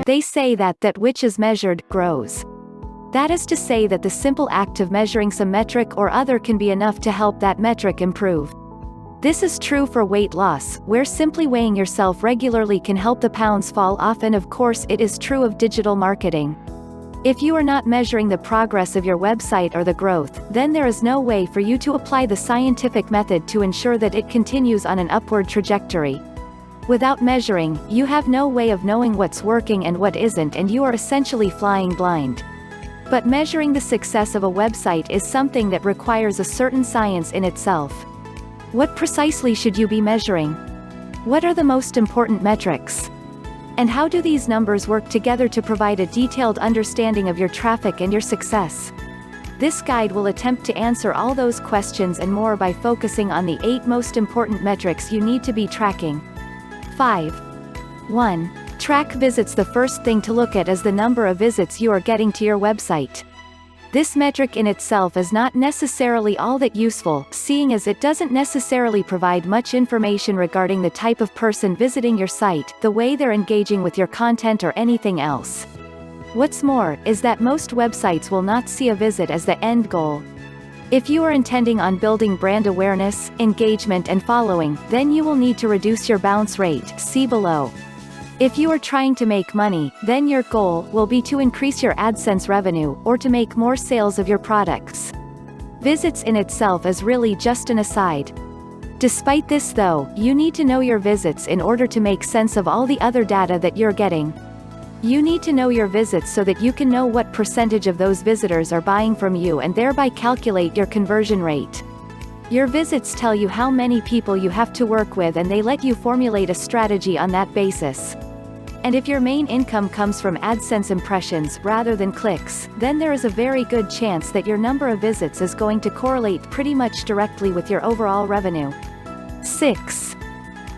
They say that which is measured, grows. That is to say that the simple act of measuring some metric or other can be enough to help that metric improve. This is true for weight loss, where simply weighing yourself regularly can help the pounds fall off, and of course it is true of digital marketing. If you are not measuring the progress of your website or the growth, then there is no way for you to apply the scientific method to ensure that it continues on an upward trajectory. Without measuring, you have no way of knowing what's working and what isn't, and you are essentially flying blind. But measuring the success of a website is something that requires a certain science in itself. What precisely should you be measuring? What are the most important metrics? And how do these numbers work together to provide a detailed understanding of your traffic and your success? This guide will attempt to answer all those questions and more by focusing on the 8 most important metrics you need to be tracking. 5. 1. Track visits. The first thing to look at is the number of visits you are getting to your website. This metric in itself is not necessarily all that useful, seeing as it doesn't necessarily provide much information regarding the type of person visiting your site, the way they're engaging with your content, or anything else. What's more, is that most websites will not see a visit as the end goal. If you are intending on building brand awareness, engagement and following, then you will need to reduce your bounce rate, see below. If you are trying to make money, then your goal will be to increase your AdSense revenue, or to make more sales of your products. Visits in itself is really just an aside. Despite this though, you need to know your visits in order to make sense of all the other data that you're getting. You need to know your visits so that you can know what percentage of those visitors are buying from you and thereby calculate your conversion rate. Your visits tell you how many people you have to work with, and they let you formulate a strategy on that basis. And if your main income comes from AdSense impressions rather than clicks, then there is a very good chance that your number of visits is going to correlate pretty much directly with your overall revenue. 6.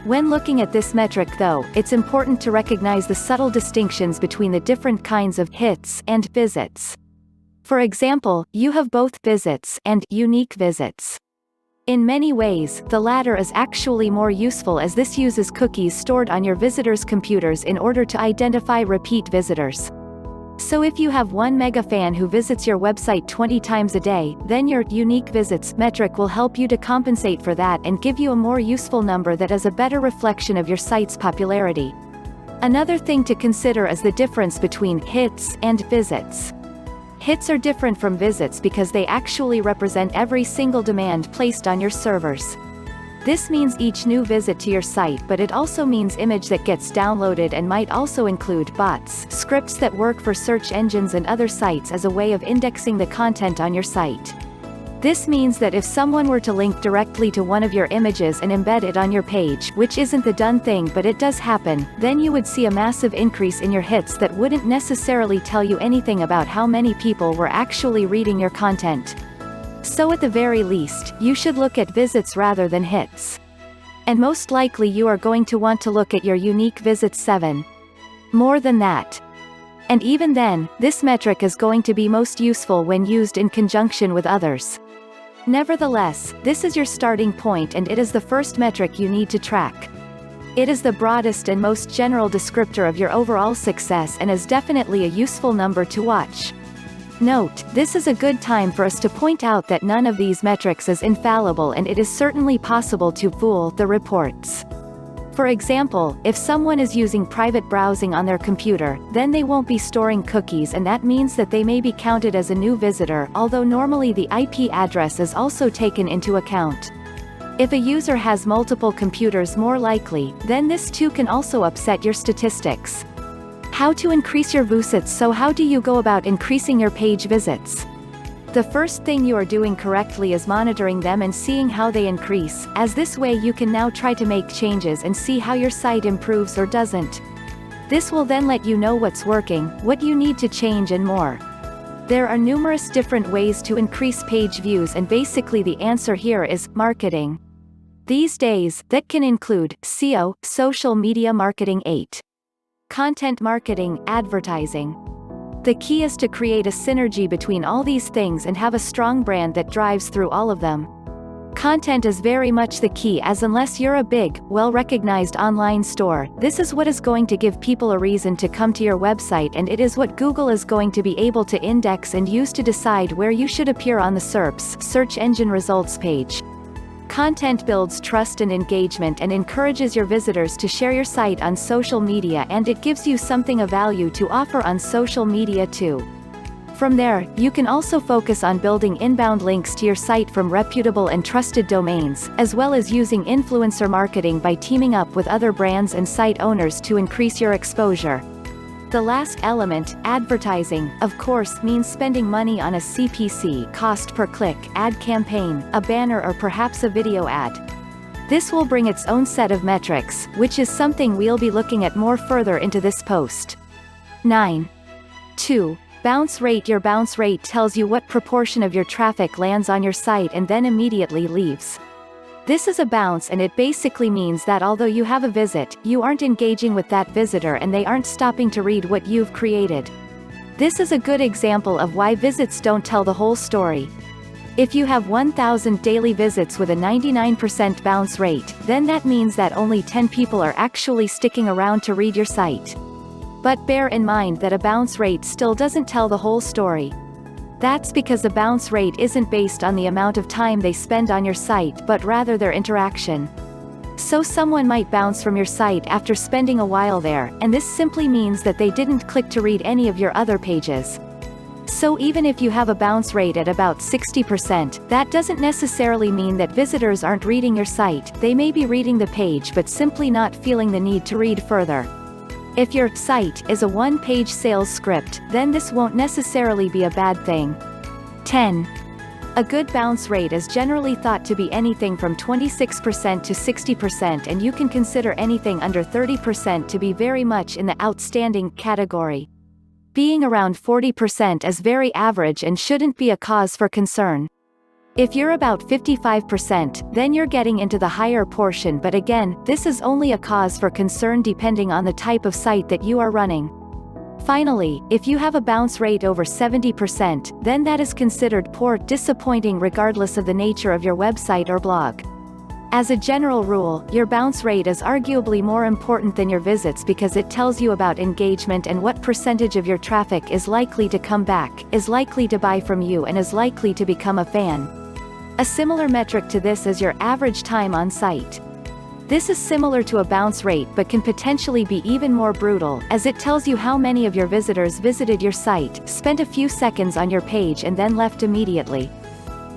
When looking at this metric though, it's important to recognize the subtle distinctions between the different kinds of hits and visits. For example, you have both visits and unique visits. In many ways, the latter is actually more useful, as this uses cookies stored on your visitors' computers in order to identify repeat visitors. So if you have one mega fan who visits your website 20 times a day, then your unique visits metric will help you to compensate for that and give you a more useful number that is a better reflection of your site's popularity. Another thing to consider is the difference between hits and visits. Hits are different from visits because they actually represent every single demand placed on your servers. This means each new visit to your site, but it also means image that gets downloaded, and might also include bots, scripts that work for search engines and other sites as a way of indexing the content on your site. This means that if someone were to link directly to one of your images and embed it on your page, which isn't the done thing but it does happen, then you would see a massive increase in your hits that wouldn't necessarily tell you anything about how many people were actually reading your content. So at the very least, you should look at visits rather than hits. And most likely you are going to want to look at your unique visits. 7. More than that. And even then, this metric is going to be most useful when used in conjunction with others. Nevertheless, this is your starting point, and it is the first metric you need to track. It is the broadest and most general descriptor of your overall success, and is definitely a useful number to watch. Note, this is a good time for us to point out that none of these metrics is infallible, and it is certainly possible to fool the reports. For example, if someone is using private browsing on their computer, then they won't be storing cookies, and that means that they may be counted as a new visitor, although normally the IP address is also taken into account. If a user has multiple computers, more likely, then this too can also upset your statistics. How to increase your visits? So how do you go about increasing your page visits? The first thing you are doing correctly is monitoring them and seeing how they increase, as this way you can now try to make changes and see how your site improves or doesn't. This will then let you know what's working, what you need to change, and more. There are numerous different ways to increase page views, and basically the answer here is marketing. These days, that can include SEO, social media marketing, 8. Content marketing, advertising. The key is to create a synergy between all these things and have a strong brand that drives through all of them. Content is very much the key, as unless you're a big, well-recognized online store, this is what is going to give people a reason to come to your website, and it is what Google is going to be able to index and use to decide where you should appear on the SERP's search engine results page. Content builds trust and engagement and encourages your visitors to share your site on social media, and it gives you something of value to offer on social media too. From there, you can also focus on building inbound links to your site from reputable and trusted domains, as well as using influencer marketing by teaming up with other brands and site owners to increase your exposure. The last element, advertising, of course, means spending money on a CPC, cost per click, ad campaign, a banner, or perhaps a video ad. This will bring its own set of metrics, which is something we'll be looking at more further into this post. 9. 2. Bounce rate. Your bounce rate tells you what proportion of your traffic lands on your site and then immediately leaves. This is a bounce, and it basically means that although you have a visit, you aren't engaging with that visitor and they aren't stopping to read what you've created. This is a good example of why visits don't tell the whole story. If you have 1,000 daily visits with a 99% bounce rate, then that means that only 10 people are actually sticking around to read your site. But bear in mind that a bounce rate still doesn't tell the whole story. That's because a bounce rate isn't based on the amount of time they spend on your site but rather their interaction. So someone might bounce from your site after spending a while there, and this simply means that they didn't click to read any of your other pages. So even if you have a bounce rate at about 60%, that doesn't necessarily mean that visitors aren't reading your site. They may be reading the page but simply not feeling the need to read further. If your site is a one-page sales script, then this won't necessarily be a bad thing. 10. A good bounce rate is generally thought to be anything from 26% to 60%, and you can consider anything under 30% to be very much in the outstanding category. Being around 40% is very average and shouldn't be a cause for concern. If you're about 55%, then you're getting into the higher portion, but again, this is only a cause for concern depending on the type of site that you are running. Finally, if you have a bounce rate over 70%, then that is considered poor, disappointing regardless of the nature of your website or blog. As a general rule, your bounce rate is arguably more important than your visits because it tells you about engagement and what percentage of your traffic is likely to come back, is likely to buy from you, and is likely to become a fan. A similar metric to this is your average time on site. This is similar to a bounce rate but can potentially be even more brutal, as it tells you how many of your visitors visited your site, spent a few seconds on your page and then left immediately.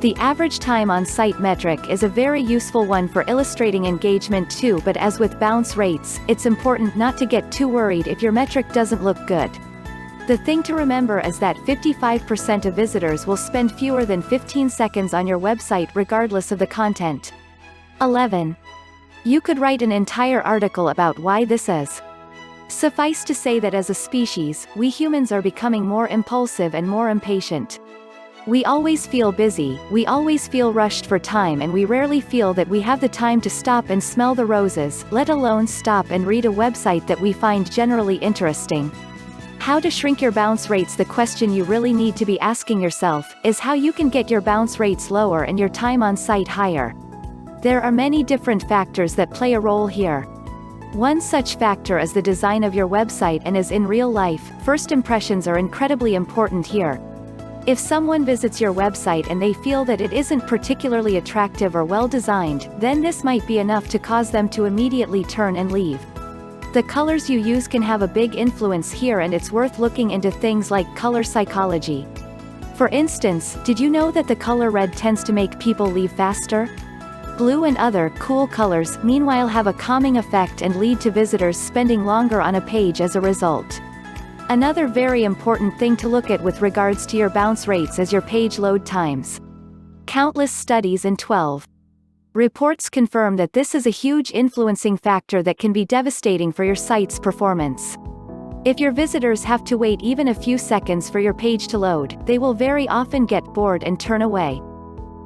The average time on site metric is a very useful one for illustrating engagement too, but as with bounce rates, it's important not to get too worried if your metric doesn't look good. The thing to remember is that 55% of visitors will spend fewer than 15 seconds on your website regardless of the content. 11. You could write an entire article about why this is. Suffice to say that as a species, we humans are becoming more impulsive and more impatient. We always feel busy, we always feel rushed for time, and we rarely feel that we have the time to stop and smell the roses, let alone stop and read a website that we find generally interesting. How to shrink your bounce rates? The question you really need to be asking yourself is how you can get your bounce rates lower and your time on site higher. There are many different factors that play a role here. One such factor is the design of your website, and as in real life, first impressions are incredibly important here. If someone visits your website and they feel that it isn't particularly attractive or well designed, then this might be enough to cause them to immediately turn and leave. The colors you use can have a big influence here, and it's worth looking into things like color psychology. For instance, did you know that the color red tends to make people leave faster? Blue and other cool colors, meanwhile, have a calming effect and lead to visitors spending longer on a page as a result. Another very important thing to look at with regards to your bounce rates is your page load times. Countless studies and 12 reports confirm that this is a huge influencing factor that can be devastating for your site's performance. If your visitors have to wait even a few seconds for your page to load, they will very often get bored and turn away.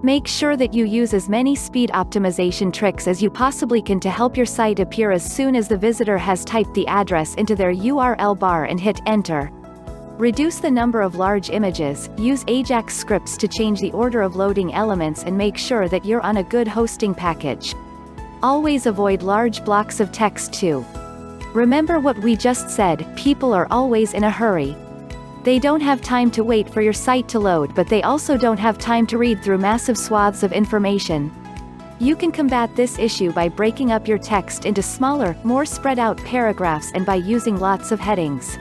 Make sure that you use as many speed optimization tricks as you possibly can to help your site appear as soon as the visitor has typed the address into their URL bar and hit enter. Reduce the number of large images, use Ajax scripts to change the order of loading elements and make sure that you're on a good hosting package. Always avoid large blocks of text too. Remember what we just said, people are always in a hurry. They don't have time to wait for your site to load, but they also don't have time to read through massive swaths of information. You can combat this issue by breaking up your text into smaller, more spread out paragraphs and by using lots of headings.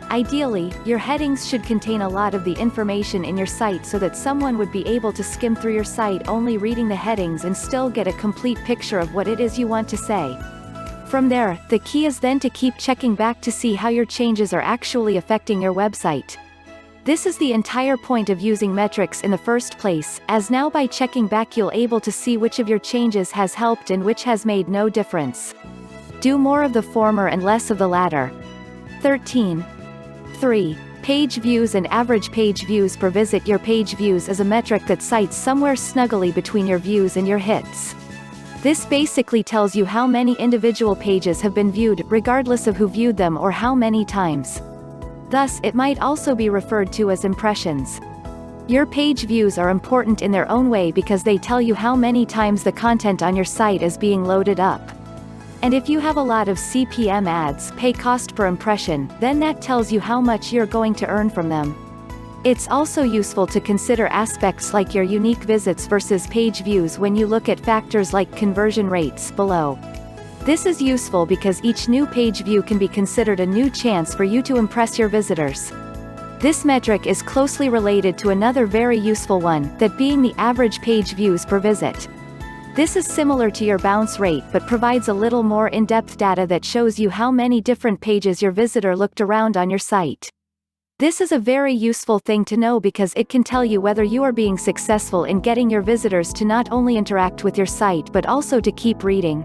Ideally, your headings should contain a lot of the information in your site so that someone would be able to skim through your site only reading the headings and still get a complete picture of what it is you want to say. From there, the key is then to keep checking back to see how your changes are actually affecting your website. This is the entire point of using metrics in the first place, as now by checking back you'll able to see which of your changes has helped and which has made no difference. Do more of the former and less of the latter. 13. 3. Page views and average page views per visit. Your page views is a metric that sites somewhere snuggly between your views and your hits. This basically tells you how many individual pages have been viewed, regardless of who viewed them or how many times. Thus, it might also be referred to as impressions. Your page views are important in their own way because they tell you how many times the content on your site is being loaded up. And if you have a lot of CPM ads, pay cost per impression, then that tells you how much you're going to earn from them. It's also useful to consider aspects like your unique visits versus page views when you look at factors like conversion rates below. This is useful because each new page view can be considered a new chance for you to impress your visitors. This metric is closely related to another very useful one, that being the average page views per visit. This is similar to your bounce rate but provides a little more in-depth data that shows you how many different pages your visitor looked around on your site. This is a very useful thing to know because it can tell you whether you are being successful in getting your visitors to not only interact with your site but also to keep reading.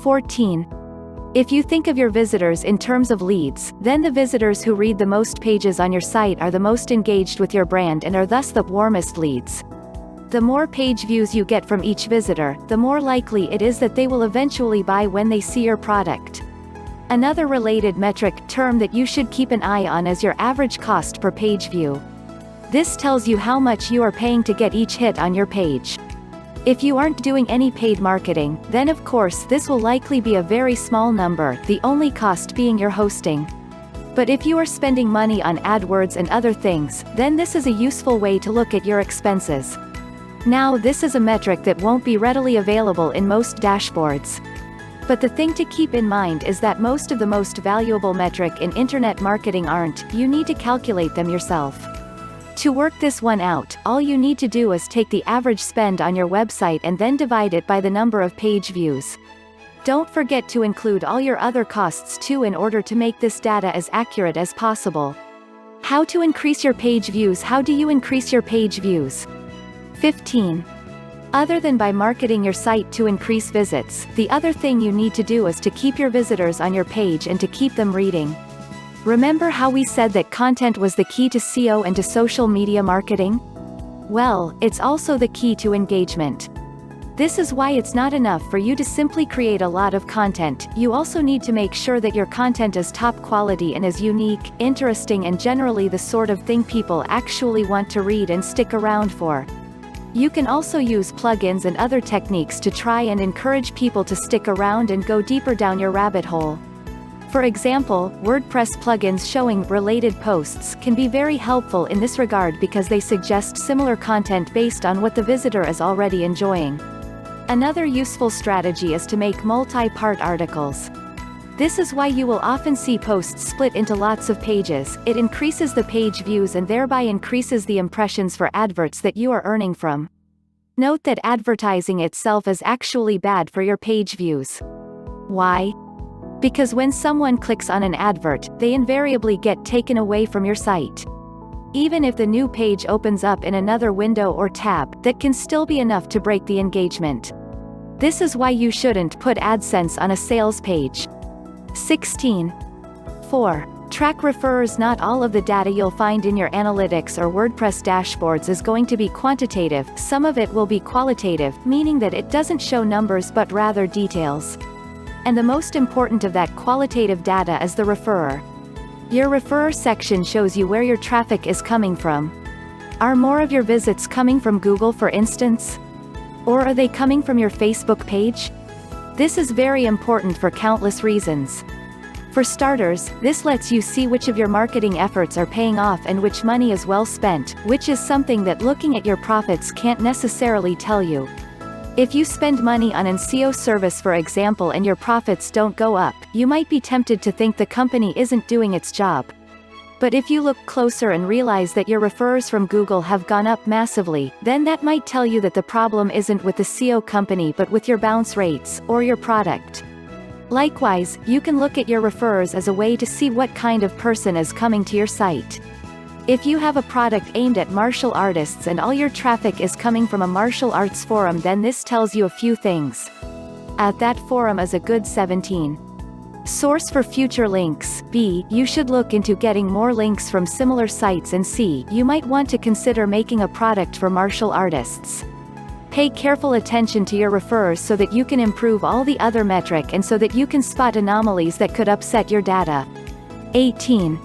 14. If you think of your visitors in terms of leads, then the visitors who read the most pages on your site are the most engaged with your brand and are thus the warmest leads. The more page views you get from each visitor, the more likely it is that they will eventually buy when they see your product. Another related metric term that you should keep an eye on is your average cost per page view. This tells you how much you are paying to get each hit on your page. If you aren't doing any paid marketing, then of course this will likely be a very small number, the only cost being your hosting. But if you are spending money on AdWords and other things, then this is a useful way to look at your expenses. Now this is a metric that won't be readily available in most dashboards. But the thing to keep in mind is that most of the most valuable metric in internet marketing aren't, you need to calculate them yourself. To work this one out, all you need to do is take the average spend on your website and then divide it by the number of page views. Don't forget to include all your other costs too in order to make this data as accurate as possible. How to increase your page views? How do you increase your page views? 15. Other than by marketing your site to increase visits, the other thing you need to do is to keep your visitors on your page and to keep them reading. Remember how we said that content was the key to SEO and to social media marketing? Well, it's also the key to engagement. This is why it's not enough for you to simply create a lot of content, you also need to make sure that your content is top quality and is unique, interesting and generally the sort of thing people actually want to read and stick around for. You can also use plugins and other techniques to try and encourage people to stick around and go deeper down your rabbit hole. For example, WordPress plugins showing related posts can be very helpful in this regard because they suggest similar content based on what the visitor is already enjoying. Another useful strategy is to make multi-part articles. This is why you will often see posts split into lots of pages. It increases the page views and thereby increases the impressions for adverts that you are earning from. Note that advertising itself is actually bad for your page views. Why? Because when someone clicks on an advert, they invariably get taken away from your site. Even if the new page opens up in another window or tab, that can still be enough to break the engagement. This is why you shouldn't put AdSense on a sales page. 16. 4. Track referrers. Not all of the data you'll find in your analytics or WordPress dashboards is going to be quantitative, some of it will be qualitative, meaning that it doesn't show numbers but rather details. And the most important of that qualitative data is the referrer. Your referrer section shows you where your traffic is coming from. Are more of your visits coming from Google, for instance? Or are they coming from your Facebook page? This is very important for countless reasons. For starters, this lets you see which of your marketing efforts are paying off and which money is well spent, which is something that looking at your profits can't necessarily tell you. If you spend money on an SEO service, for example, and your profits don't go up, you might be tempted to think the company isn't doing its job. But if you look closer and realize that your referrers from Google have gone up massively, then that might tell you that the problem isn't with the SEO company but with your bounce rates, or your product. Likewise, you can look at your referrers as a way to see what kind of person is coming to your site. If you have a product aimed at martial artists and all your traffic is coming from a martial arts forum, then this tells you a few things. That forum is a good 17. Source for future links. B. You should look into getting more links from similar sites, and C. You might want to consider making a product for martial artists. Pay careful attention to your referrers so that you can improve all the other metric and so that you can spot anomalies that could upset your data. 18.